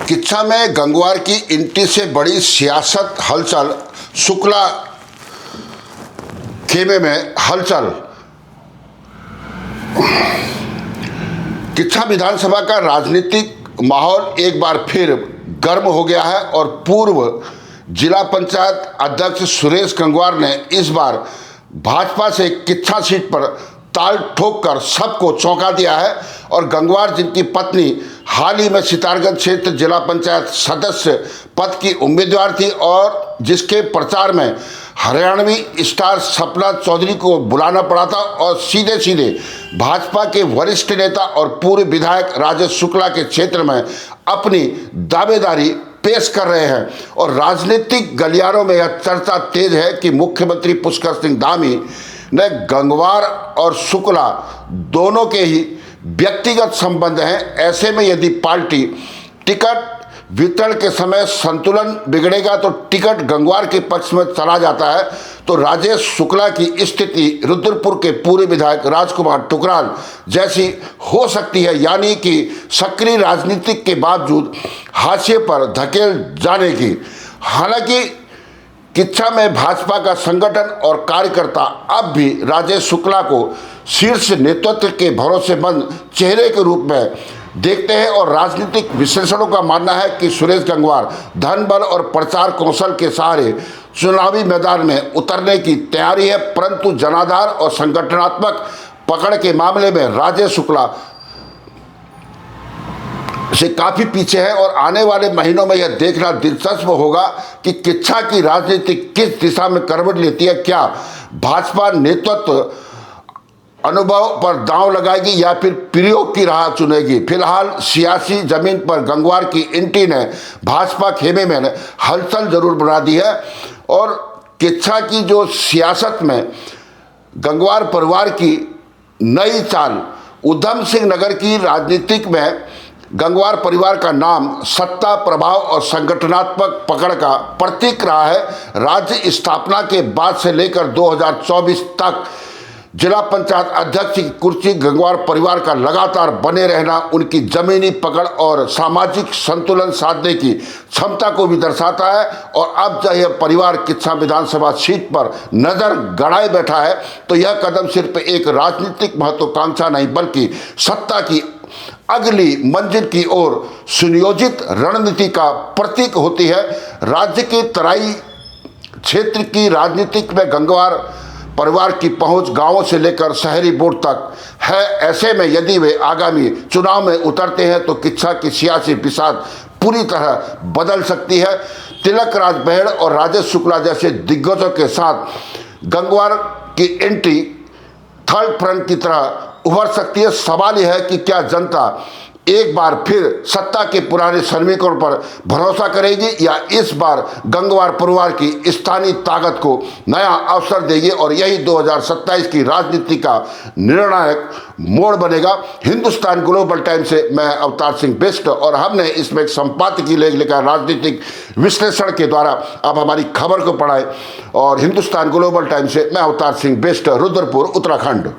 किच्छा में गंगवार की एंट्री से बड़ी सियासत हलचल, शुक्ला खेमे में हलचल। किच्छा विधानसभा का राजनीतिक माहौल एक बार फिर गर्म हो गया है और पूर्व जिला पंचायत अध्यक्ष सुरेश गंगवार ने इस बार भाजपा से किच्छा सीट पर ताल ठोककर सबको चौंका दिया है। और गंगवार, जिनकी पत्नी हाल ही में सितारगंज क्षेत्र जिला पंचायत सदस्य पद की उम्मीदवार थी और जिसके प्रचार में हरियाणवी स्टार सपना चौधरी को बुलाना पड़ा था, और सीधे सीधे भाजपा के वरिष्ठ नेता और पूर्व विधायक राजेश शुक्ला के क्षेत्र में अपनी दावेदारी पेश कर रहे हैं। और राजनीतिक गलियारों में यह चर्चा तेज है कि मुख्यमंत्री पुष्कर सिंह धामी ने गंगवार और शुक्ला दोनों के ही व्यक्तिगत संबंध हैं। ऐसे में यदि पार्टी टिकट वितरण के समय संतुलन बिगड़ेगा तो टिकट गंगवार के पक्ष में चला जाता है, तो राजेश शुक्ला की स्थिति रुद्रपुर के पूर्व विधायक राजकुमार टुकराल जैसी हो सकती है, यानी कि सक्रिय राजनीतिक के बावजूद हाशिए पर धकेल जाने की। हालांकि किच्छा में भाजपा का संगठन और कार्यकर्ता अब भी राजेश शुक्ला को शीर्ष नेतृत्व के भरोसेमंद चेहरे के रूप में देखते हैं, और राजनीतिक विश्लेषणों का मानना है कि सुरेश गंगवार धन बल और प्रचार कौशल के सहारे चुनावी मैदान में उतरने की तैयारी है, परंतु जनाधार और संगठनात्मक पकड़ के मामले में राजेश शुक्ला से काफी पीछे है। और आने वाले महीनों में यह देखना दिलचस्प होगा कि किच्छा की राजनीति किस दिशा में करवट लेती है। क्या भाजपा नेतृत्व अनुभव पर दांव लगाएगी या फिर प्रयोग की राह चुनेगी। फिलहाल सियासी जमीन पर गंगवार की एंट्री ने भाजपा खेमे में हलचल जरूर बना दी है, और किच्छा की जो सियासत में गंगवार परिवार की नई चाल, उधम सिंह नगर की राजनीतिक में गंगवार परिवार का नाम सत्ता, प्रभाव और संगठनात्मक पकड़ का प्रतीक रहा है। राज्य स्थापना के बाद से लेकर 2024 तक जिला पंचायत अध्यक्ष की कुर्सी गंगवार परिवार का लगातार बने रहना उनकी जमीनी पकड़ और सामाजिक संतुलन साधने की क्षमता को भी दर्शाता है। और अब जब यह परिवार किच्छा विधानसभा सीट पर नजर गड़ाए बैठा है, तो यह कदम सिर्फ एक राजनीतिक महत्वाकांक्षा नहीं बल्कि सत्ता की अगली मंजिल की ओर सुनियोजित रणनीति का प्रतीक होती है। राज्य के तराई क्षेत्र की राजनीतिक में गंगवार परिवार की पहुंच गांवों से लेकर शहरी बोर्ड तक है। ऐसे में यदि वे आगामी चुनाव में उतरते हैं तो किच्छा की सियासी बिसात पूरी तरह बदल सकती है। तिलक राज बहेड़ और राजेश शुक्ला जैसे दिग्गजों के साथ गंगवार की एंट्री थर्ड फ्रंट की तरह उभर सकती है। सवाल यह है कि क्या जनता एक बार फिर सत्ता के पुराने समीकरणों पर भरोसा करेगी या इस बार गंगवार परिवार की स्थानीय ताकत को नया अवसर देगी, और यही 2027 की राजनीति का निर्णायक मोड़ बनेगा। हिंदुस्तान ग्लोबल टाइम से मैं अवतार सिंह बिष्ट, और हमने इसमें एक संपादकीय लेख लिखा राजनीतिक विश्लेषण के द्वारा आप हमारी खबर को पढ़ाएं। और हिंदुस्तान ग्लोबल टाइम से मैं अवतार सिंह बिष्ट, रुद्रपुर, उत्तराखंड।